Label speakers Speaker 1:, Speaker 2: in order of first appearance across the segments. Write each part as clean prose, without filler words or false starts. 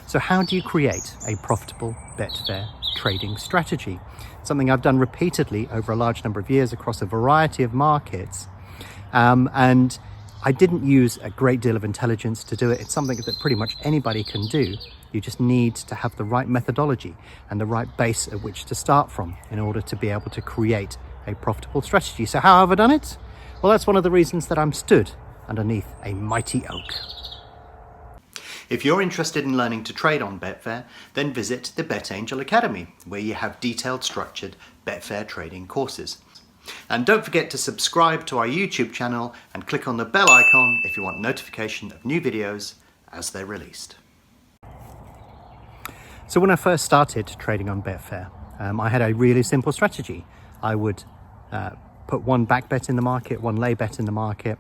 Speaker 1: So how do you create a profitable Betfair trading strategy? Something I've done repeatedly over a large number of years across a variety of markets. And I didn't use a great deal of intelligence to do it. It's something that pretty much anybody can do. You just need to have the right methodology and the right base at which to start from in order to be able to create a profitable strategy. So how have I done it? Well, that's one of the reasons that I'm stood underneath a mighty oak. If you're interested in learning to trade on Betfair, then visit the BetAngel Academy, where you have detailed, structured Betfair trading courses. And don't forget to subscribe to our YouTube channel and click on the bell icon if you want notification of new videos as they're released. So when I first started trading on Betfair, I had a really simple strategy. I would put one back bet in the market, one lay bet in the market,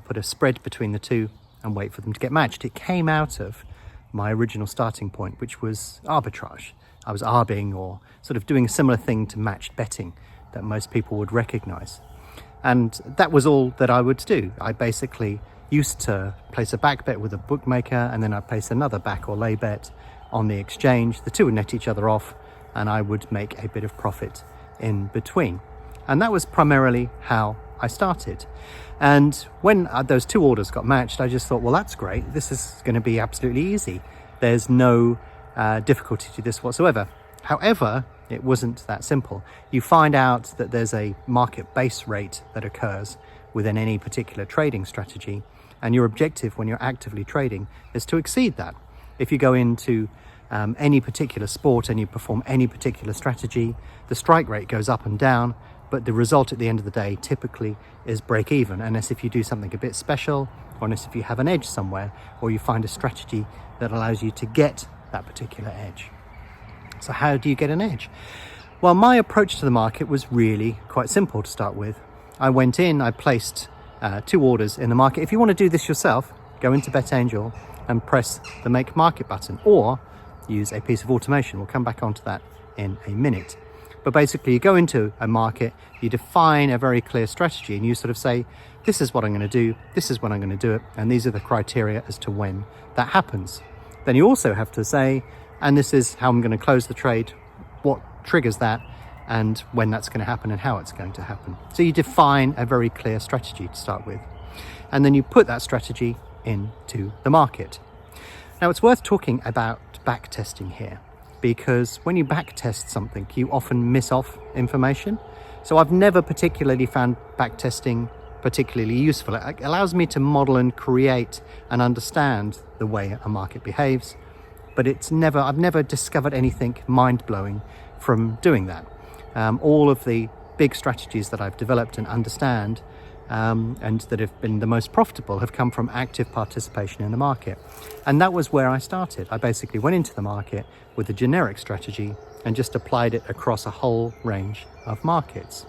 Speaker 1: put a spread between the two and wait for them to get matched. It came out of my original starting point, which was arbitrage. I was arbing, or sort of doing a similar thing to matched betting that most people would recognize. And that was all that I would do. I basically used to place a back bet with a bookmaker, and then I'd place another back or lay bet on the exchange. The two would net each other off, and I would make a bit of profit in between. And that was primarily how I started. And when those two orders got matched, I just thought, well, that's great. This is going to be absolutely easy. There's no difficulty to this whatsoever. However, it wasn't that simple. You find out that there's a market base rate that occurs within any particular trading strategy, and your objective when you're actively trading is to exceed that. If you go into any particular sport and you perform any particular strategy, the strike rate goes up and down, but the result at the end of the day typically is break even, unless if you do something a bit special, or unless if you have an edge somewhere, or you find a strategy that allows you to get that particular edge. So how do you get an edge? Well, my approach to the market was really quite simple to start with. I went in, I placed two orders in the market. If you want to do this yourself, go into BetAngel and press the Make Market button, or use a piece of automation. We'll come back onto that in a minute. But basically, you go into a market, you define a very clear strategy, and you sort of say, this is what I'm going to do, this is when I'm going to do it, and these are the criteria as to when that happens. Then you also have to say, and this is how I'm going to close the trade, what triggers that, and when that's going to happen and how it's going to happen. So you define a very clear strategy to start with, and then you put that strategy into the market. Now, it's worth talking about back testing here, because when you back test something, you often miss off information. So I've never particularly found back testing particularly useful. It allows me to model and create and understand the way a market behaves, but I've never discovered anything mind-blowing from doing that. All of the big strategies that I've developed and understand and that have been the most profitable have come from active participation in the market. And that was where I started. I basically went into the market with a generic strategy and just applied it across a whole range of markets.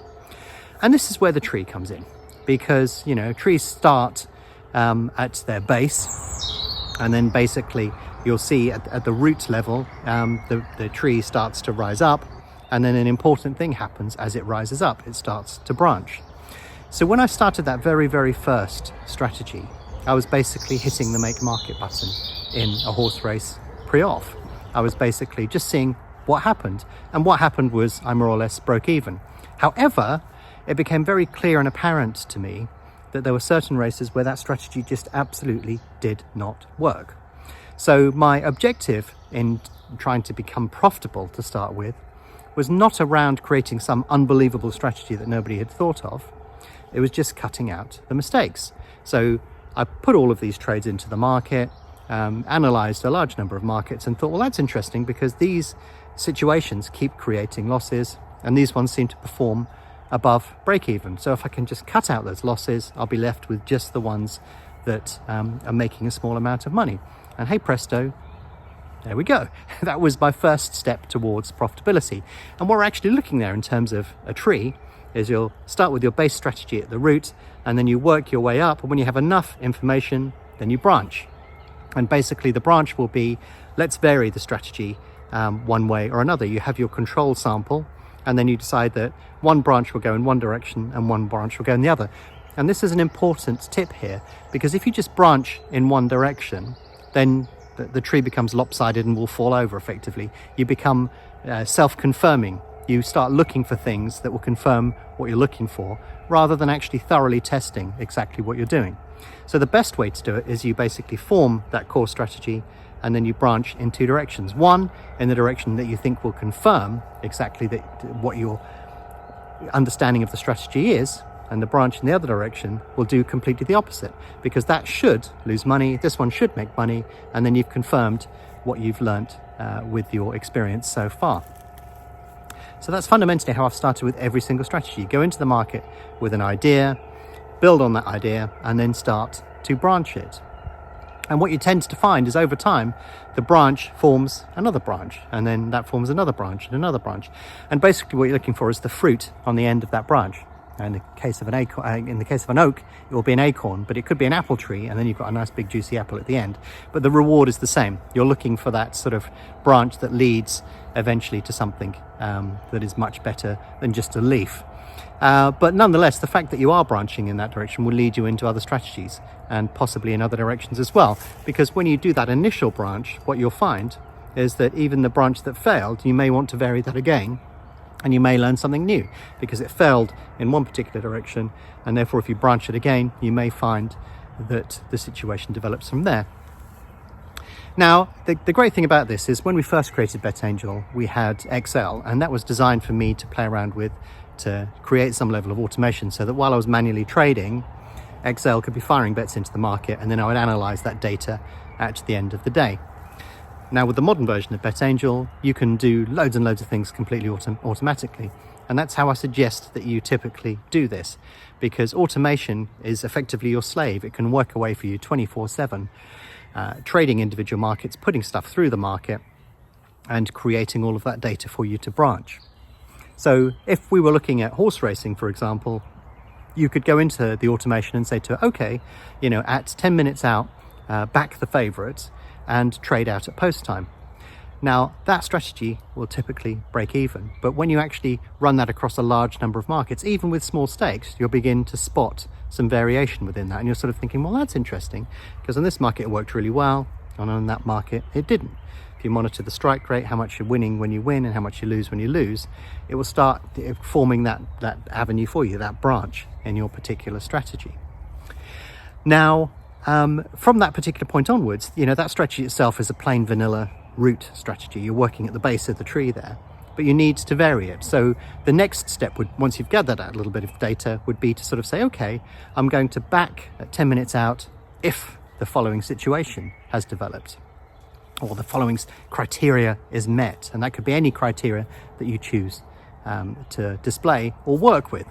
Speaker 1: And this is where the tree comes in, because, trees start at their base, and then basically you'll see at the root level, the tree starts to rise up, and then an important thing happens as it rises up. It starts to branch. So when I started that very, very first strategy, I was basically hitting the Make Market button in a horse race pre-off. I was basically just seeing what happened. And what happened was I more or less broke even. However, it became very clear and apparent to me that there were certain races where that strategy just absolutely did not work. So my objective in trying to become profitable to start with was not around creating some unbelievable strategy that nobody had thought of. It was just cutting out the mistakes. So I put all of these trades into the market, analyzed a large number of markets, and thought, well, that's interesting because these situations keep creating losses and these ones seem to perform above break even. So if I can just cut out those losses, I'll be left with just the ones that are making a small amount of money. And hey presto, there we go. That was my first step towards profitability. And what we're actually looking there in terms of a tree is you'll start with your base strategy at the root, and then you work your way up, and when you have enough information, then you branch. And basically the branch will be, let's vary the strategy one way or another. You have your control sample, and then you decide that one branch will go in one direction and one branch will go in the other. And this is an important tip here, because if you just branch in one direction, then the tree becomes lopsided and will fall over effectively. You become self-confirming. You start looking for things that will confirm what you're looking for, rather than actually thoroughly testing exactly what you're doing. So the best way to do it is you basically form that core strategy, and then you branch in two directions. One, in the direction that you think will confirm exactly what your understanding of the strategy is, and the branch in the other direction will do completely the opposite, because that should lose money, this one should make money, and then you've confirmed what you've learnt with your experience so far. So that's fundamentally how I've started with every single strategy. Go into the market with an idea, build on that idea, and then start to branch it. And what you tend to find is, over time, the branch forms another branch, and then that forms another branch and another branch. And basically what you're looking for is the fruit on the end of that branch. In the case of an oak, it will be an acorn, but it could be an apple tree, and then you've got a nice big juicy apple at the end. But the reward is the same. You're looking for that sort of branch that leads eventually to something that is much better than just a leaf. But nonetheless, the fact that you are branching in that direction will lead you into other strategies, and possibly in other directions as well. Because when you do that initial branch, what you'll find is that even the branch that failed, you may want to vary that again, and you may learn something new, because it failed in one particular direction, and therefore if you branch it again, you may find that the situation develops from there. Now, the great thing about this is, when we first created BetAngel, we had Excel, and that was designed for me to play around with, to create some level of automation, so that while I was manually trading, Excel could be firing bets into the market, and then I would analyze that data at the end of the day. Now, with the modern version of BetAngel, you can do loads and loads of things completely automatically. And that's how I suggest that you typically do this, because automation is effectively your slave. It can work away for you 24/7, trading individual markets, putting stuff through the market, and creating all of that data for you to branch. So if we were looking at horse racing, for example, you could go into the automation and say to it, okay, at 10 minutes out, back the favourites and trade out at post time. Now, that strategy will typically break even, but when you actually run that across a large number of markets, even with small stakes, you'll begin to spot some variation within that, and you're sort of thinking, well, that's interesting, because on this market it worked really well, and on that market it didn't. If you monitor the strike rate, how much you're winning when you win and how much you lose when you lose, it will start forming that avenue for you, that branch in your particular strategy. Now, from that particular point onwards, that strategy itself is a plain vanilla root strategy. You're working at the base of the tree there, but you need to vary it. So the next step would, once you've gathered that little bit of data, would be to sort of say, okay, I'm going to back at 10 minutes out if the following situation has developed, or the following criteria is met. And that could be any criteria that you choose to display or work with.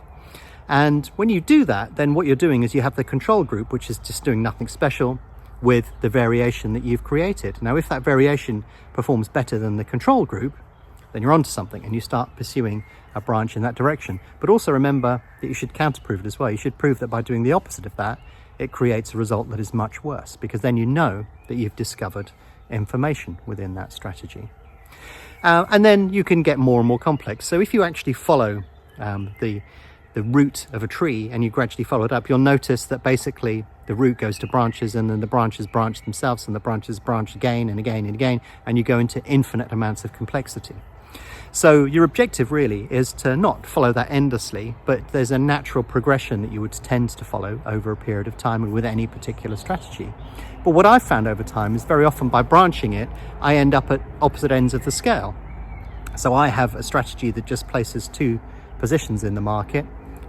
Speaker 1: And when you do that, then what you're doing is you have the control group, which is just doing nothing special, with the variation that you've created. Now, if that variation performs better than the control group, then you're onto something, and you start pursuing a branch in that direction. But also remember that you should counterprove it as well. You should prove that by doing the opposite of that, it creates a result that is much worse, because then you know that you've discovered information within that strategy. And then you can get more and more complex. So if you actually follow the root of a tree and you gradually follow it up, you'll notice that basically the root goes to branches, and then the branches branch themselves, and the branches branch again and again and again, and you go into infinite amounts of complexity. So your objective really is to not follow that endlessly, but there's a natural progression that you would tend to follow over a period of time and with any particular strategy. But what I've found over time is, very often by branching it, I end up at opposite ends of the scale. So I have a strategy that just places 2 positions in the market,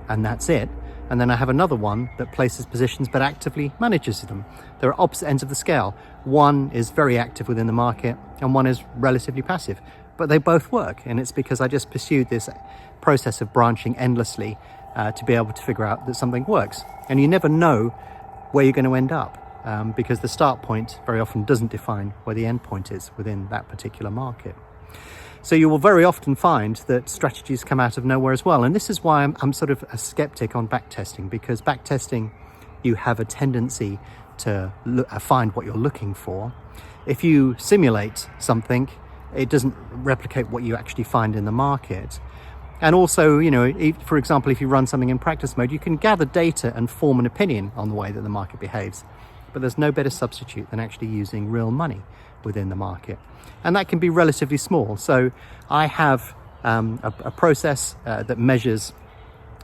Speaker 1: and that's it. And then I have another one that places positions but actively manages them. There are opposite ends of the scale. One is very active within the market, and one is relatively passive. But they both work, and it's because I just pursued this process of branching endlessly to be able to figure out that something works. And you never know where you're going to end up, because the start point very often doesn't define where the end point is within that particular market. So you will very often find that strategies come out of nowhere as well. And this is why I'm sort of a skeptic on backtesting, because backtesting, you have a tendency to find what you're looking for. If you simulate something, it doesn't replicate what you actually find in the market. And also, for example, if you run something in practice mode, you can gather data and form an opinion on the way that the market behaves. But there's no better substitute than actually using real money within the market. And that can be relatively small. So I have a process that measures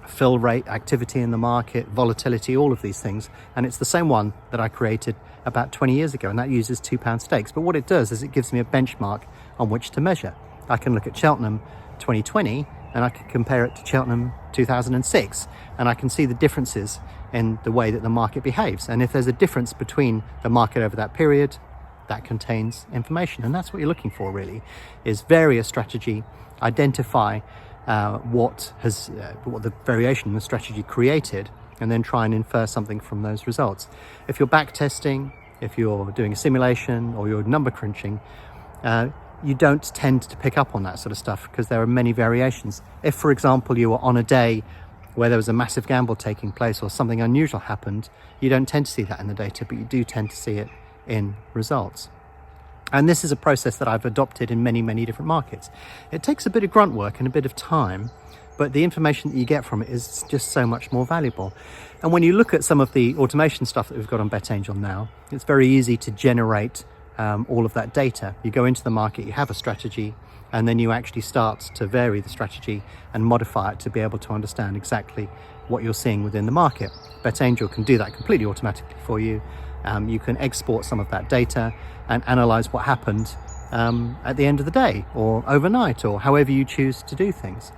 Speaker 1: fill rate, activity in the market, volatility, all of these things. And it's the same one that I created about 20 years ago, and that uses £2 stakes. But what it does is it gives me a benchmark on which to measure. I can look at Cheltenham 2020 and I can compare it to Cheltenham 2006, and I can see the differences in the way that the market behaves. And if there's a difference between the market over that period, that contains information. And that's what you're looking for, really, is vary a strategy, identify what the variation in the strategy created, and then try and infer something from those results. If you're back testing, if you're doing a simulation, or you're number crunching, you don't tend to pick up on that sort of stuff because there are many variations. If, for example, you were on a day where there was a massive gamble taking place or something unusual happened, you don't tend to see that in the data, but you do tend to see it in results. And this is a process that I've adopted in many, many different markets. It takes a bit of grunt work and a bit of time, but the information that you get from it is just so much more valuable. And when you look at some of the automation stuff that we've got on BetAngel now, it's very easy to generate all of that data. You go into the market, you have a strategy, and then you actually start to vary the strategy and modify it to be able to understand exactly what you're seeing within the market. BetAngel can do that completely automatically for you. You can export some of that data and analyze what happened at the end of the day or overnight, or however you choose to do things.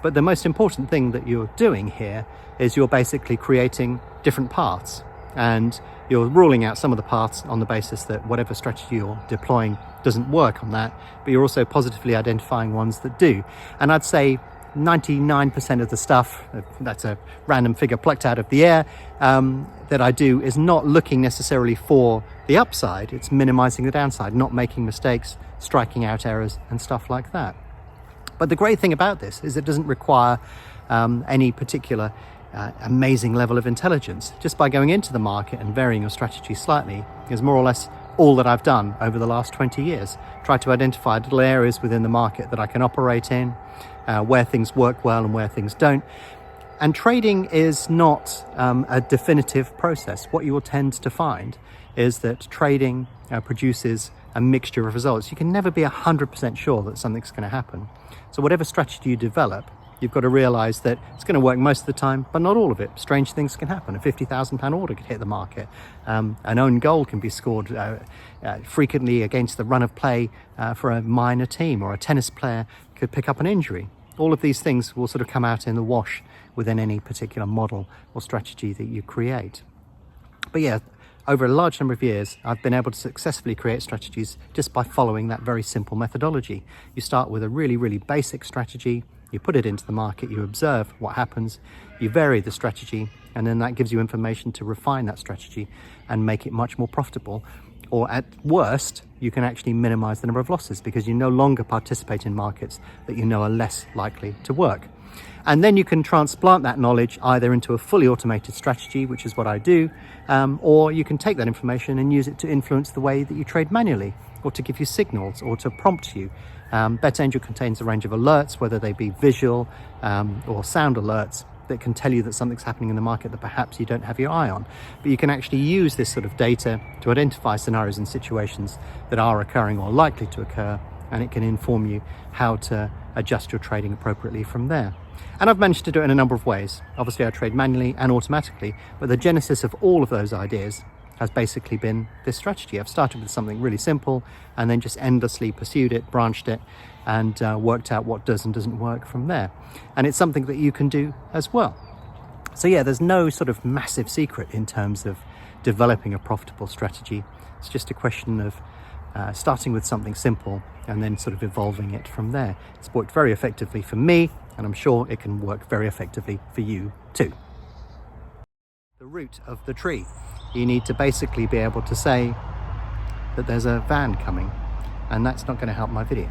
Speaker 1: But the most important thing that you're doing here is you're basically creating different paths, and you're ruling out some of the paths on the basis that whatever strategy you're deploying doesn't work on that, but you're also positively identifying ones that do. And I'd say 99% of the stuff, that's a random figure plucked out of the air, that I do is not looking necessarily for the upside. It's minimizing the downside, not making mistakes, striking out errors and stuff like that. But the great thing about this is it doesn't require any particular amazing level of intelligence. Just by going into the market and varying your strategy slightly is more or less all that I've done over the last 20 years. Try to identify little areas within the market that I can operate in, where things work well and where things don't. And trading is not a definitive process. What you will tend to find is that trading produces a mixture of results. You can never be 100% sure that something's going to happen. So whatever strategy you develop, you've got to realize that it's going to work most of the time, but not all of it. Strange things can happen. A £50,000 order could hit the market. An own goal can be scored frequently against the run of play for a minor team, or a tennis player could pick up an injury. All of these things will sort of come out in the wash within any particular model or strategy that you create. But yeah, over a large number of years, I've been able to successfully create strategies just by following that very simple methodology. You start with a really, really basic strategy, you put it into the market, you observe what happens, you vary the strategy, and then that gives you information to refine that strategy and make it much more profitable. Or at worst, you can actually minimize the number of losses because you no longer participate in markets that you know are less likely to work. And then you can transplant that knowledge either into a fully automated strategy, which is what I do, or you can take that information and use it to influence the way that you trade manually, or to give you signals, or to prompt you. BetAngel contains a range of alerts, whether they be visual or sound alerts, that can tell you that something's happening in the market that perhaps you don't have your eye on. But you can actually use this sort of data to identify scenarios and situations that are occurring or likely to occur, and it can inform you how to adjust your trading appropriately from there. And I've managed to do it in a number of ways. Obviously I trade manually and automatically, but the genesis of all of those ideas has basically been this strategy. I've started with something really simple and then just endlessly pursued it, branched it, and worked out what does and doesn't work from there. And it's something that you can do as well. So yeah, there's no sort of massive secret in terms of developing a profitable strategy. It's just a question of starting with something simple and then sort of evolving it from there. It's worked very effectively for me, and I'm sure it can work very effectively for you too. The root of the tree. You need to basically be able to say that there's a van coming, and that's not going to help my video.